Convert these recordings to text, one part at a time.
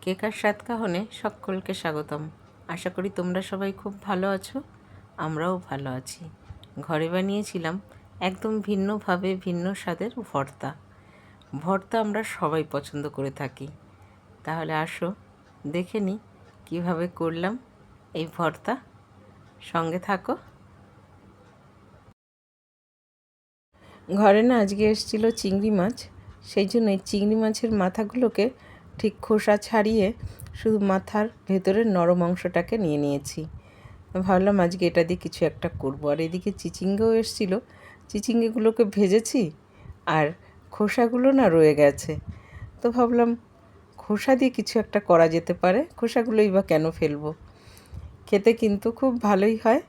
Cake আর সাতকাহনে সকলকে স্বাগতম। আশা করি তোমরা সবাই খুব ভালো আছো, আমরাও ভালো আছি। ঘরে বানিয়েছিলাম একদম ভিন্নভাবে ভিন্ন স্বাদের ভর্তা। ভর্তা আমরা সবাই পছন্দ করে থাকি। তাহলে আসো দেখে নিই কীভাবে করলাম এই ভর্তা, সঙ্গে থাকো। ঘরে না আজকে এসেছিলো চিংড়ি মাছ, সেই জন্যই চিংড়ি মাছের মাথাগুলোকে ঠিক খোসা ছাড়িয়ে শুধু মাথার ভেতরের নরম অংশটাকে নিয়ে নিয়েছি। ভাবলাম আজকে এটা দিয়ে কিছু একটা করবো। আর এদিকে চিচিঙ্গাও এসেছিলো, চিচিঙ্গেগুলোকে ভেজেছি আর খোসাগুলো না রয়ে গেছে। তো ভাবলাম খোসা দিয়ে কিছু একটা করা যেতে পারে, খোসাগুলোই বা কেন ফেলবো, খেতে কিন্তু খুব ভালোই হয়।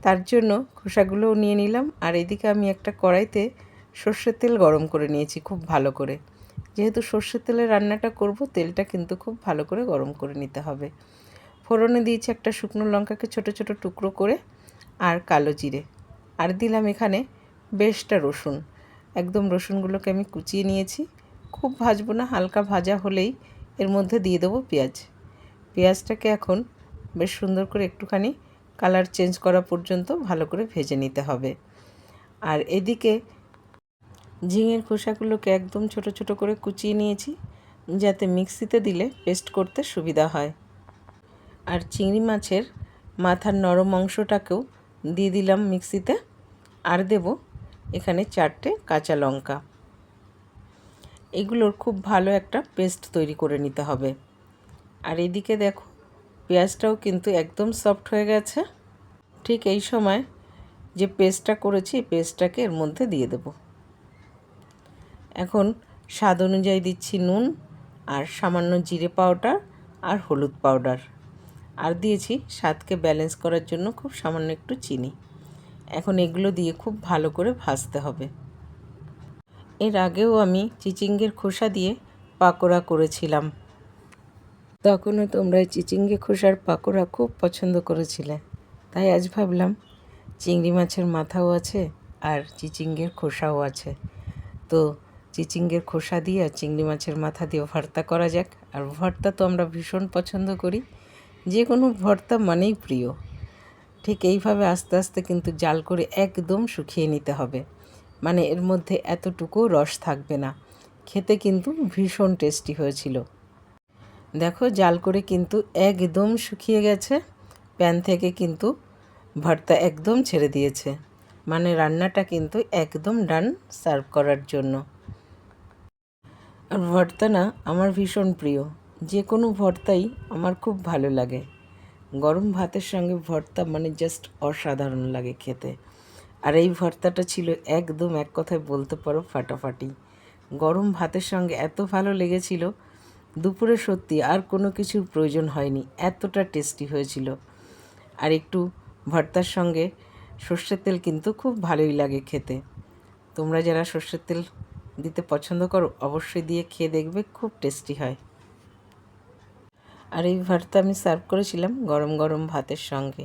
তার জন্য খোসাগুলোও নিয়ে নিলাম। আর এদিকে আমি একটা কড়াইতে সর্ষের তেল গরম করে নিয়েছি খুব ভালো করে। যেহেতু সর্ষের তেলে রান্নাটা করব, তেলটা কিন্তু খুব ভালো করে গরম করে নিতে হবে। ফোড়নে দিয়েছি একটা শুকনো লঙ্কাকে ছোট ছোট টুকরো করে, আর কালো জিরে, আর দিলাম এখানে বেশটা রসুন। একদম রসুনগুলোকে আমি কুচিয়ে নিয়েছি। খুব ভাজবো না, হালকা ভাজা হলেই এর মধ্যে দিয়ে দেবো পেঁয়াজ। পেঁয়াজটাকে এখন বেশ সুন্দর করে একটুখানি কালার চেঞ্জ করা পর্যন্ত ভালো করে ভেজে নিতে হবে। আর এদিকে ঝিঙের খোসাগুলোকে একদম ছোট ছোট করে কুচিয়ে নিয়েছি, যাতে মিক্সিতে দিলে পেস্ট করতে সুবিধা হয়। আর চিংড়ি মাছের মাথার নরম অংশটাকেও দিয়ে দিলাম মিক্সিতে। আর দেব এখানে 4টে কাঁচা লঙ্কা। এগুলোর খুব ভালো একটা পেস্ট তৈরি করে নিতে হবে। আর এদিকে দেখো পেঁয়াজটাও কিন্তু একদম সফট হয়ে গেছে। ঠিক এই সময় যে পেস্টটা করেছি, পেস্টটাকে এর মধ্যে দিয়ে দেব। এখন স্বাদ অনুযায়ী দিচ্ছি নুন, আর সামান্য জিরে পাউডার আর হলুদ পাউডার, আর দিয়েছি স্বাদকে ব্যালেন্স করার জন্য খুব সামান্য একটু চিনি। এখন এগুলো দিয়ে খুব ভালো করে ভাজতে হবে। এর আগেও আমি চিচিঙ্গের খোসা দিয়ে পাকোড়া করেছিলাম, তখনও তোমরা চিচিঙ্গে খোসার পাকোড়া খুব পছন্দ করেছিলে। তাই আজ ভাবলাম চিংড়ি মাছের মাথাও আছে আর চিচিঙ্গের খোসাও আছে, তো চিচিঙ্গের খোসা দিয়ে আর চিংড়ি মাছের মাথা দিয়ে ভর্তা করা যাক। আর ভর্তা তো আমরা ভীষণ পছন্দ করি, যে কোনো ভর্তা মানেই প্রিয়। ঠিক এইভাবে আস্তে আস্তে কিন্তু জাল করে একদম শুকিয়ে নিতে হবে, মানে এর মধ্যে এতটুকুও রস থাকবে না। খেতে কিন্তু ভীষণ টেস্টি হয়েছিল। দেখো জাল করে কিন্তু একদম শুকিয়ে গেছে, প্যান থেকে কিন্তু ভর্তা একদম ছেড়ে দিয়েছে, মানে রান্নাটা কিন্তু একদম ডান সার্ভ করার জন্য। আর ভর্তা না আমার ভীষণ প্রিয়, যে কোনো ভর্তাই আমার খুব ভালো লাগে। গরম ভাতের সঙ্গে ভর্তা মানে জাস্ট অসাধারণ লাগে খেতে। আর এই ভর্তাটা ছিল একদম এক কথায় বলতে পারো ফাটাফাটি। গরম ভাতের সঙ্গে এত ভালো লেগেছিল, দুপুরে সত্যি আর কোনো কিছুর প্রয়োজন হয়নি, এতটা টেস্টি হয়েছিল। আর একটু ভর্তার সঙ্গে সর্ষের তেল কিন্তু খুব ভালোই লাগে খেতে। তোমরা যারা সর্ষের তেল দিতে পছন্দ করো অবশ্যই দিয়ে খেয়ে দেখবে, খুব টেস্টি হয়। আর এই ভর্তা আমি সার্ভ করেছিলাম গরম গরম ভাতের সঙ্গে।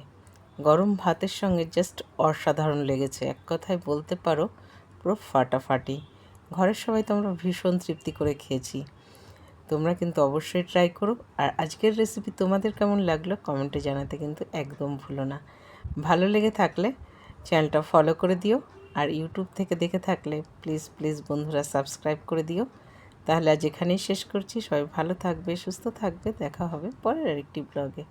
গরম ভাতের সঙ্গে জাস্ট অসাধারণ লেগেছে, এক কথায় বলতে পারো পুরো ফাটাফাটি। ঘরের সবাই তো আমরা ভীষণ তৃপ্তি করে খেয়েছি। তোমরা কিন্তু অবশ্যই ট্রাই করো। আর আজকের রেসিপি তোমাদের কেমন লাগলো কমেন্টে জানাতে কিন্তু একদম ভুলো না। ভালো লেগে থাকলে চ্যানেলটা ফলো করে দিও, আর ইউটিউব থেকে দেখে থাকলে প্লিজ প্লিজ বন্ধুরা সাবস্ক্রাইব করে দিও। তাহলে আজ এখানেই শেষ করছি। সবাই ভালো থাকবে, সুস্থ থাকবে, দেখা হবে পরের আরেকটি ব্লগে।